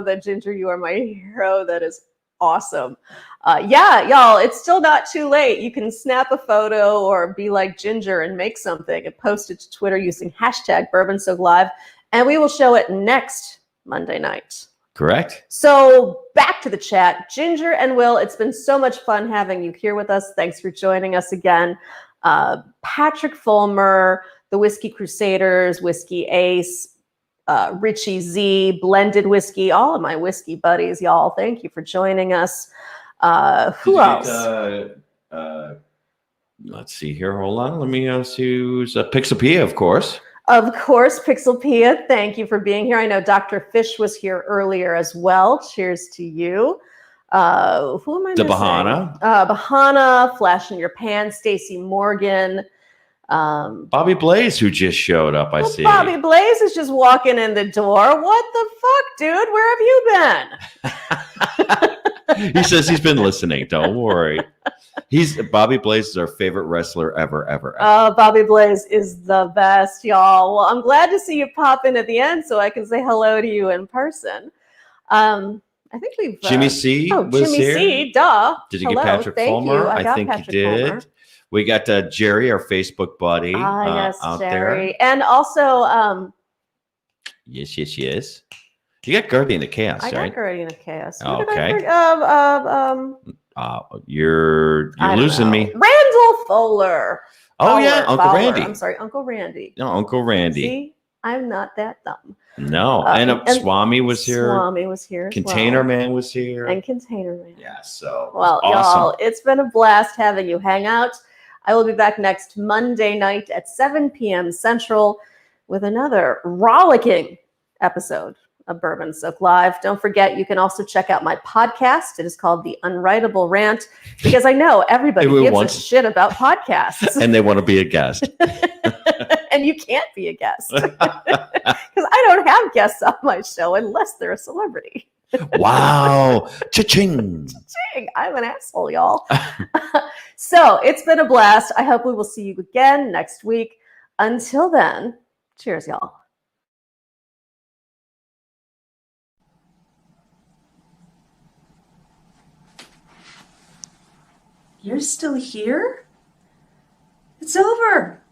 that, Ginger. You are my hero. That is awesome. Yeah, y'all, it's still not too late. You can snap a photo or be like Ginger and make something and post it to Twitter using hashtag Bourbon Soaked Live, and we will show it next Monday night. Correct. So back to the chat. Ginger and Will, it's been so much fun having you here with us. Thanks for joining us again. Patrick Fulmer, the Whiskey Crusaders, Whiskey Ace, Richie Z, Blended Whiskey, all of my whiskey buddies, y'all. Thank you for joining us. Who else? Let's see here. Hold on. Let me see who's Pixapia, of course. Of course, Pixelpia, thank you for being here. I know Dr. Fish was here earlier as well. Cheers to you. Who am I missing? Bahana. Bahana, Flash in Your Pan, Stacy Morgan. Bobby Blaze, who just showed up, I see. Bobby Blaze is just walking in the door. What the fuck, dude? Where have you been? He says he's been listening. Don't worry. Bobby Blaze is our favorite wrestler ever. Bobby Blaze is the best, y'all. Well, I'm glad to see you pop in at the end so I can say hello to you in person. I think we've Jimmy C was Jimmy here. C, duh. Did you Hello, get Patrick thank Fulmer? you. I got think Patrick you did. Fulmer. We got Jerry, our Facebook buddy, Yes, out Jerry. there. And also, Yes. You got Guardian of Chaos, I got right? Guardian of Chaos. Who Okay. did I You're I don't losing know. me. Randall Fuller. Oh yeah, Uncle Fowler. Randy. I'm sorry, Uncle Randy. No, Uncle Randy. See, I'm not that dumb. No, and Swami was here. Swami was here. as Container well. Man was here. And Container Man. Yeah, so Well, awesome. y'all, it's been a blast having you hang out. I will be back next Monday night at 7 p.m. Central with another rollicking episode of Bourbon Soaked Live. Don't forget, you can also check out my podcast. It is called The Unwritable Rant, because I know everybody Everyone gives wants- a shit about podcasts. And they want to be a guest. And you can't be a guest because I don't have guests on my show unless they're a celebrity. Wow. Cha-ching. Dang, I'm an asshole, y'all. So it's been a blast. I hope we will see you again next week. Until then, cheers, y'all. You're still here? It's over.